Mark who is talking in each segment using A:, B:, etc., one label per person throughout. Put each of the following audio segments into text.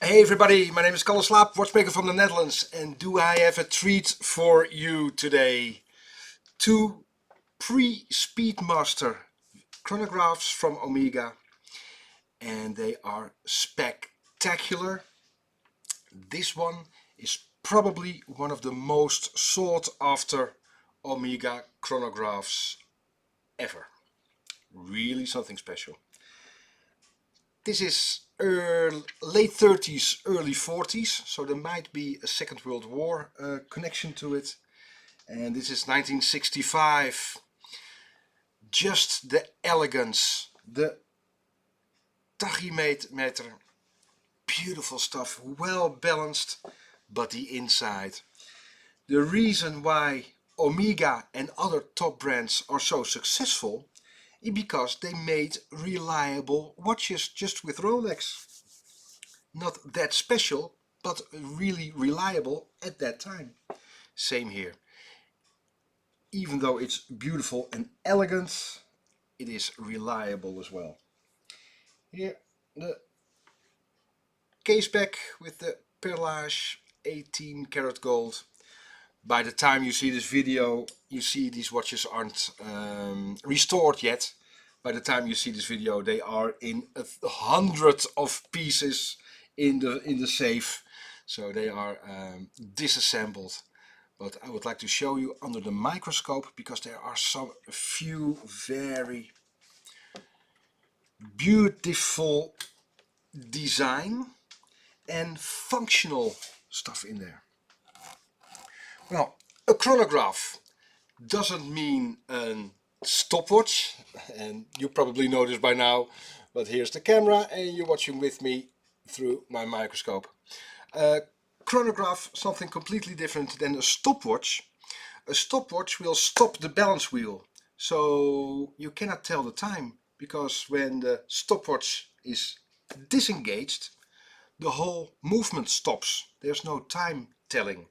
A: Hey everybody, my name is Kalle Slaap, watchmaker from the Netherlands, and do I have a treat for you today. Two pre-Speedmaster chronographs from Omega, and they are spectacular. This one is probably one of the most sought after Omega chronographs ever. Really something special. This is late 30s, early 40s, so there might be a Second World War connection to it. And this is 1965. Just the elegance, the tachymeter, beautiful stuff, well balanced, but the inside. The reason why Omega and other top brands are so successful is because they made reliable watches just with Rolex. Not that special, but really reliable at that time. Same here. Even though it's beautiful and elegant, it is reliable as well. Here, the case back with the perlage 18 karat gold. By the time you see this video, you see these watches aren't restored yet. By the time you see this video, they are in 100 of pieces in the safe, so they are disassembled. But I would like to show you under the microscope, because there are a few very beautiful design and functional stuff in there. Well, a chronograph doesn't mean a stopwatch, and you probably know this by now, but here's the camera and you're watching with me through my microscope. Chronograph, something completely different than a stopwatch. A stopwatch will stop the balance wheel, so you cannot tell the time, because when the stopwatch is disengaged, the whole movement stops. There's no time telling.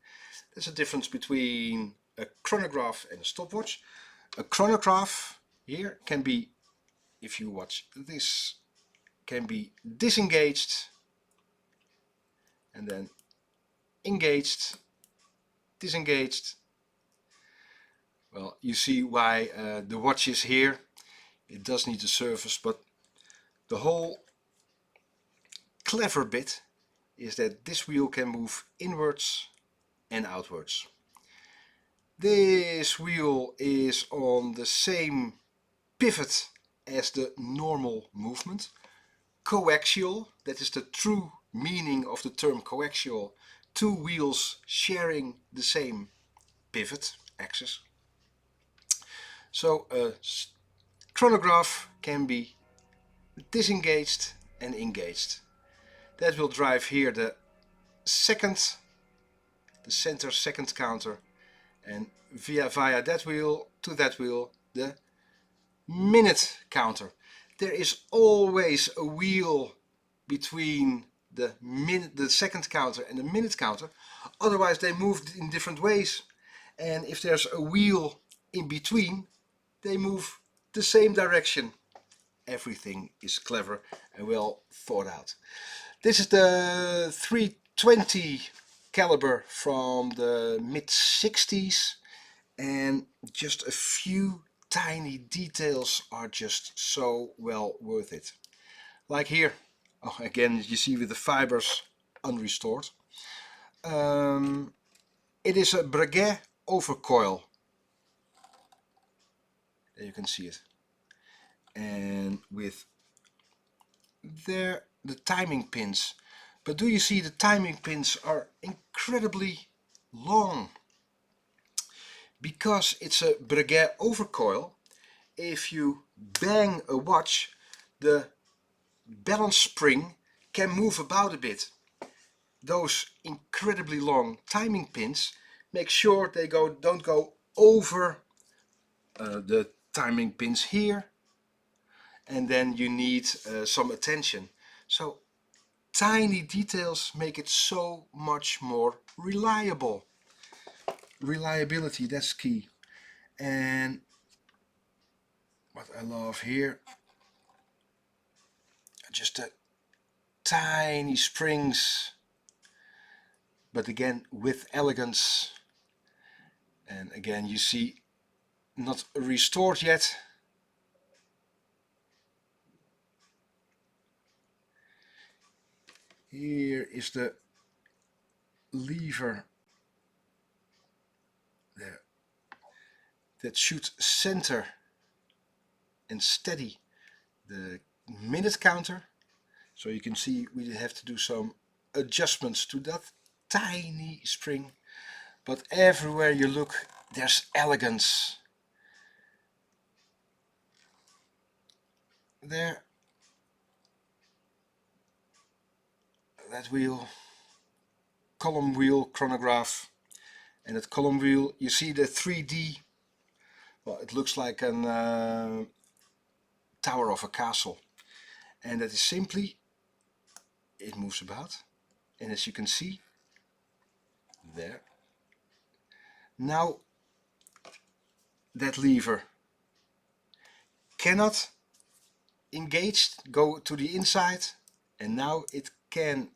A: There's a difference between a chronograph and a stopwatch. A chronograph here can be, if you watch this, can be disengaged and then engaged, disengaged. Well, you see why the watch is here. It does need a service, but the whole clever bit is that this wheel can move inwards and outwards. This wheel is on the same pivot as the normal movement. Coaxial, that is the true meaning of the term coaxial. Two wheels sharing the same pivot axis. So a chronograph can be disengaged and engaged. That will drive here the center second counter, and via that wheel to that wheel the minute counter. There is always a wheel between the second counter and the minute counter, otherwise they move in different ways. And if there's a wheel in between, they move the same direction. Everything is clever and well thought out. This is the 320 caliber from the mid-60s, and just a few tiny details are just so well worth it. Like here, oh, again you see with the fibers unrestored. It is a Breguet overcoil. There you can see it. And with there the timing pins. But do you see the timing pins are incredibly long? Because it's a Breguet overcoil, if you bang a watch, the balance spring can move about a bit. Those incredibly long timing pins make sure they don't go over the timing pins here, and then you need some attention. So tiny details make it so much more reliable. Reliability, that's key. And what I love here, just a tiny springs, but again with elegance. And again you see, not restored yet. Here is the lever there that should center and steady the minute counter. So you can see we have to do some adjustments to that tiny spring, but everywhere you look there's elegance. There, that wheel, column wheel chronograph, and that column wheel, you see the 3D, well, it looks like a tower of a castle, and that is simply, it moves about, and as you can see there, now that lever cannot engage, go to the inside, and now it can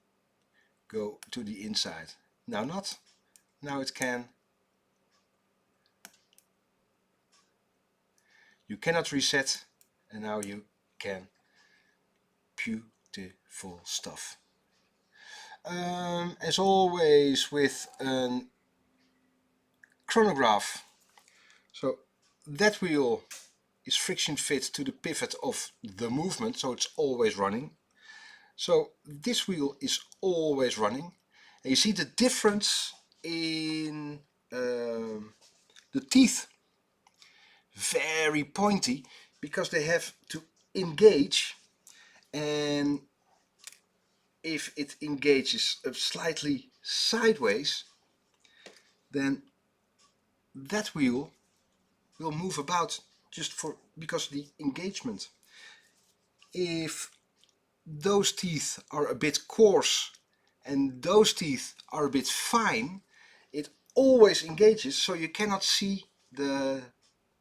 A: go to the inside. Now not, now it can. You cannot reset, and now you can. Beautiful stuff. As always with a chronograph, so that wheel is friction fit to the pivot of the movement, so it's always running. So this wheel is always running, and you see the difference in the teeth. Very pointy, because they have to engage, and if it engages slightly sideways, then that wheel will move about just because of the engagement. If those teeth are a bit coarse and those teeth are a bit fine, it always engages, so you cannot see the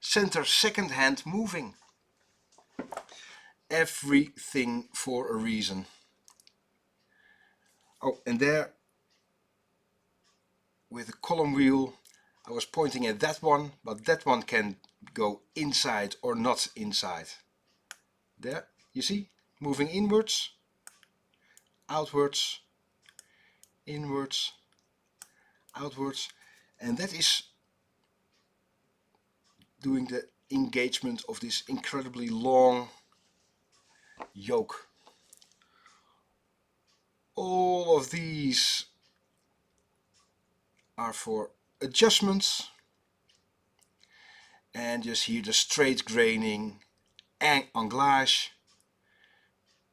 A: center second hand moving. Everything for a reason. Oh, and there with the column wheel I was pointing at that one, but that one can go inside or not inside. There, you see, moving inwards, outwards, inwards, outwards, and that is doing the engagement of this incredibly long yoke. All of these are for adjustments, and just here the straight graining and anglage,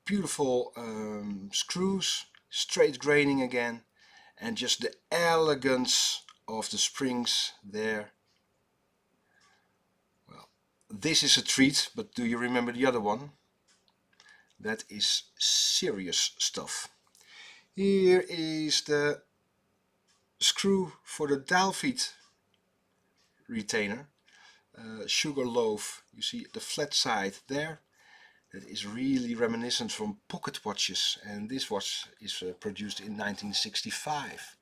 A: beautiful screws, straight graining again, and just the elegance of the springs there. Well, this is a treat, but do you remember the other one? That is serious stuff. Here is the screw for the dial feet retainer, sugar loaf. You see the flat side there. That is really reminiscent from pocket watches, and this watch is produced in 1965.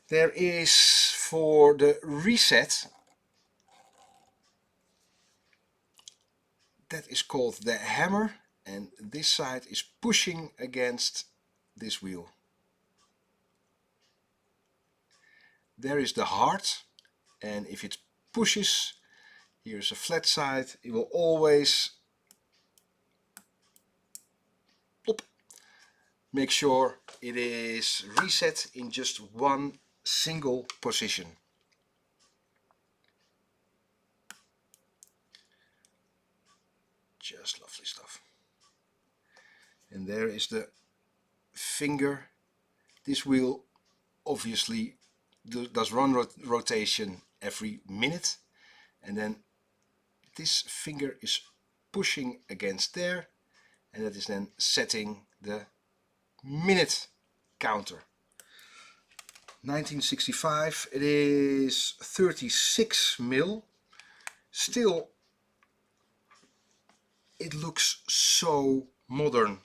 A: There is for the reset, that is called the hammer, and this side is pushing against this wheel. There is the heart, and if it pushes, here's a flat side, it will always plop. Make sure it is reset in just one single position. Just lovely stuff. And there is the finger. This wheel obviously does one rotation every minute, and then this finger is pushing against there, and that is then setting the minute counter. 1965, it is 36 mil. Still, it looks so modern.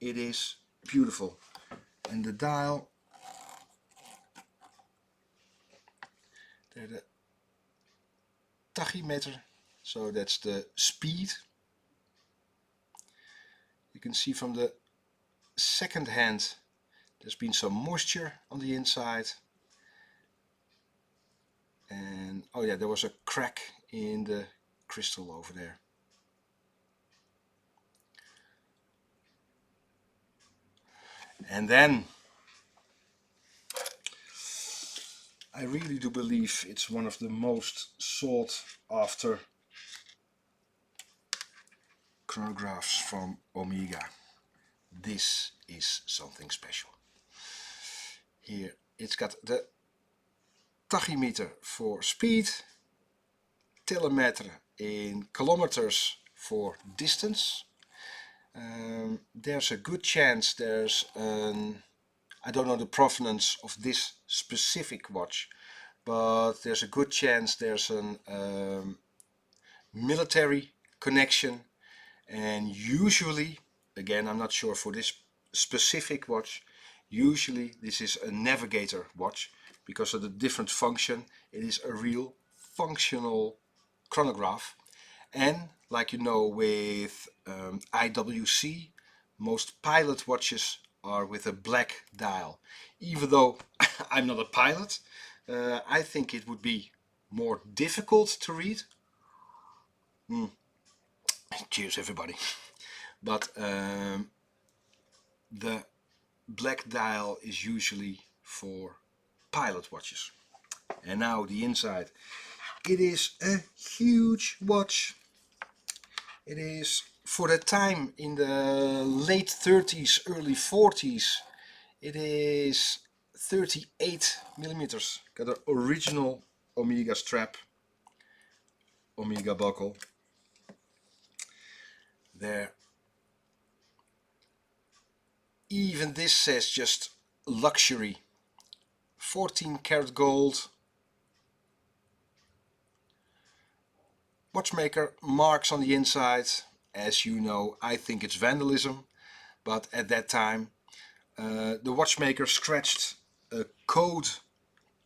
A: it is beautiful. And the dial, there the tachymeter, so that's the speed. You can see from the second hand there's been some moisture on the inside, and oh yeah, there was a crack in the crystal over there. And then I really do believe it's one of the most sought after chronographs from Omega. This is something special. Here it's got the tachymeter for speed, telemeter in kilometers for distance. There's a good chance there's an, I don't know the provenance of this specific watch, but there's a good chance there's an military connection, and usually, again I'm not sure for this specific watch, usually this is a navigator watch because of the different function. It is a real functional chronograph, and like you know with IWC, most pilot watches are with a black dial. Even though I'm not a pilot, I think it would be more difficult to read. Cheers everybody. But the black dial is usually for pilot watches. And now the inside. It is a huge watch. It is, for the time in the late 30s, early 40s, it is 38 millimeters. Got an original Omega strap, Omega buckle. There. Even this says just luxury. 14 karat gold. Watchmaker marks on the inside. As you know, I think it's vandalism, but at that time the watchmaker scratched a code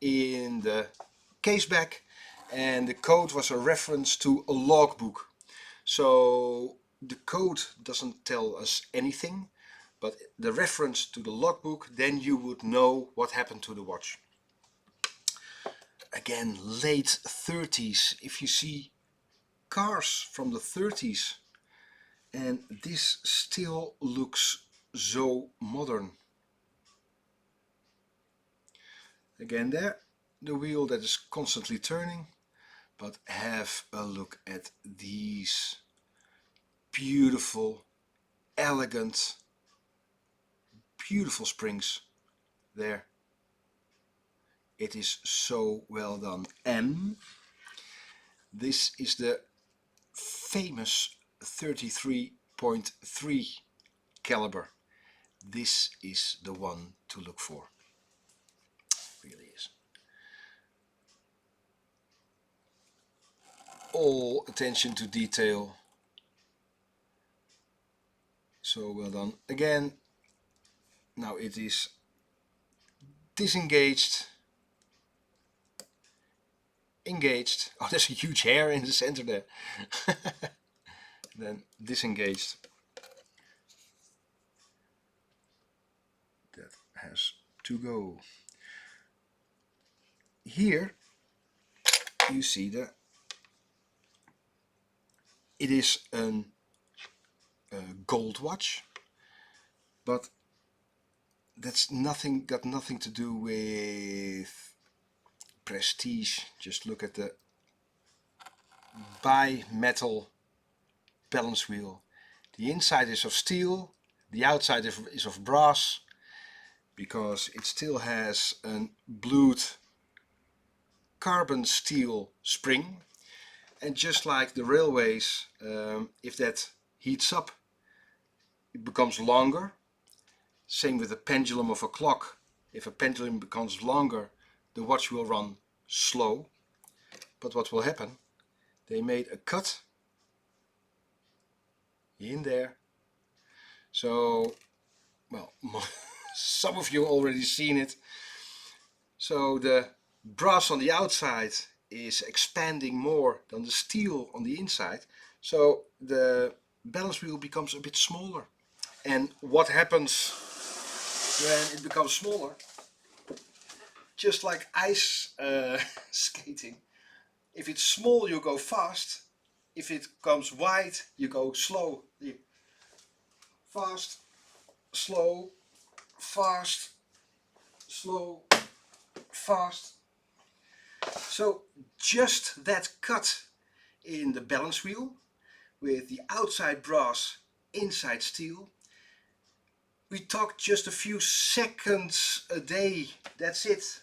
A: in the case back, and the code was a reference to a logbook. So the code doesn't tell us anything, but the reference to the logbook, then you would know what happened to the watch. Again, late 30s. If you see cars from the 30s, and this still looks so modern. Again there, the wheel that is constantly turning, but have a look at these beautiful, elegant, beautiful springs there. It is so well done. And this is the famous 33.3 caliber. This is the one to look for. Really is. All attention to detail. So well done. Again, now it is disengaged, engaged. Oh, there's a huge hair in the center there. Then disengaged. That has to go. Here you see that it is a gold watch, but that's got nothing to do with prestige. Just look at the bi-metal balance wheel. The inside is of steel, the outside is of brass, because it still has a blued carbon steel spring. And just like the railways, if that heats up, it becomes longer. Same with the pendulum of a clock. If a pendulum becomes longer, the watch will run slow. But what will happen? They made a cut in there. So well, some of you already seen it. So the brass on the outside is expanding more than the steel on the inside. So the balance wheel becomes a bit smaller. And what happens when it becomes smaller? Just like ice skating. If it's small, you go fast. If it comes wide, you go slow. Fast, slow, fast, slow, fast. So just that cut in the balance wheel with the outside brass, inside steel. We talk just a few seconds a day, that's it.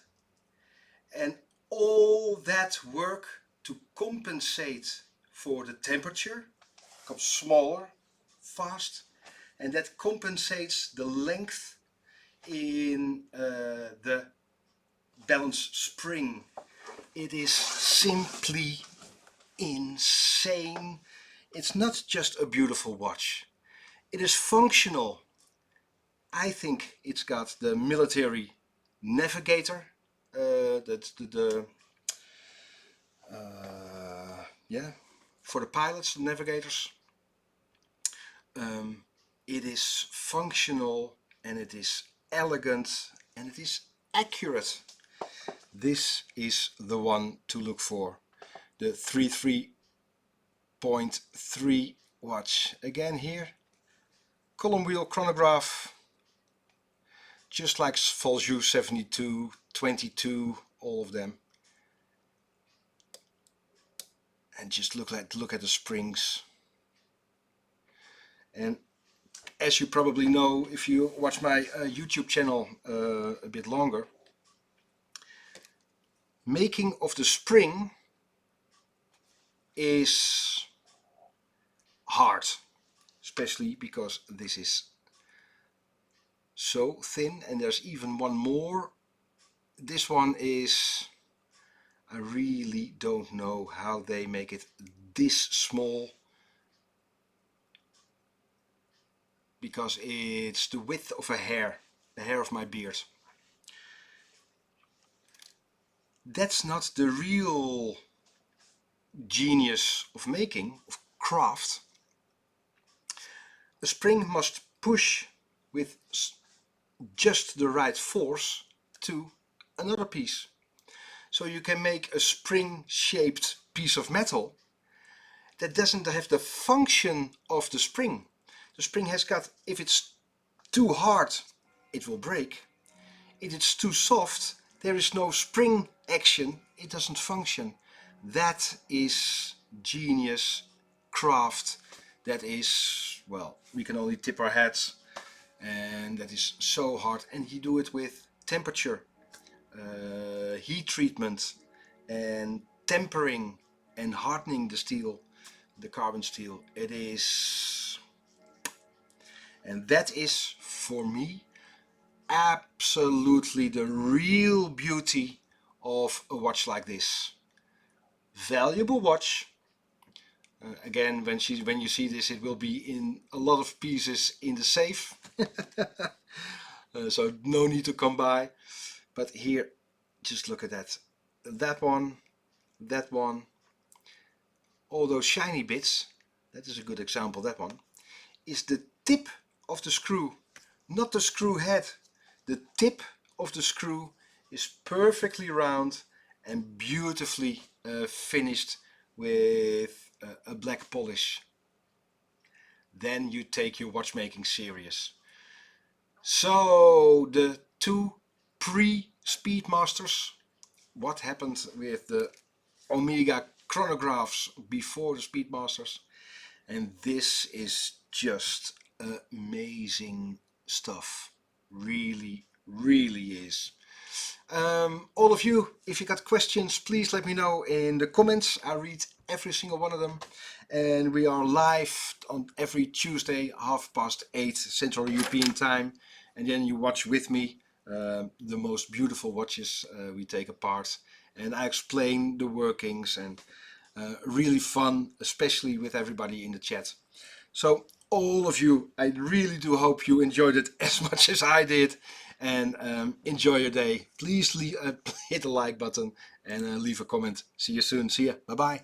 A: And all that work to compensate for the temperature becomes smaller, fast, and that compensates the length in the balance spring. It is simply insane. It's not just a beautiful watch. It is functional. I think it's got the military navigator, yeah, for the pilots, the navigators. It is functional and it is elegant and it is accurate. This is the one to look for. The 33.3 watch. Again here, column wheel chronograph, just like Valjoux 72, 22, all of them. And just look at the springs. And as you probably know, if you watch my YouTube channel a bit longer, making of the spring is hard, especially because this is so thin, and there's even one more. This one is, I really don't know how they make it this small, because it's the width of a hair, the hair of my beard. That's not the real genius of making, of craft. A spring must push with just the right force to another piece. So you can make a spring-shaped piece of metal that doesn't have the function of the spring. The spring has got, if it's too hard, it will break. If it's too soft, there is no spring action, it doesn't function. That is genius craft. That is, well, we can only tip our hats, and that is so hard. And you do it with temperature, heat treatment, and tempering and hardening the steel, the carbon steel. It is, and that is for me absolutely the real beauty of a watch like this. Valuable watch. Again, when you see this, it will be in a lot of pieces in the safe. So no need to come by. But here, just look at that. That one, all those shiny bits. That is a good example, that one. Is the tip of the screw, not the screw head. The tip of the screw is perfectly round and beautifully finished with a black polish. Then you take your watchmaking serious. So the two pre-Speedmasters, what happened with the Omega chronographs before the Speedmasters, and this is just amazing stuff. Really is. All of you, if you got questions, please let me know in the comments. I read every single one of them, and we are live on every Tuesday 8:30 Central European time, and then you watch with me the most beautiful watches we take apart, and I explain the workings, and really fun, especially with everybody in the chat. So all of you. I really do hope you enjoyed it as much as I did. And enjoy your day. Please hit the like button and leave a comment. See you soon. See ya. Bye bye.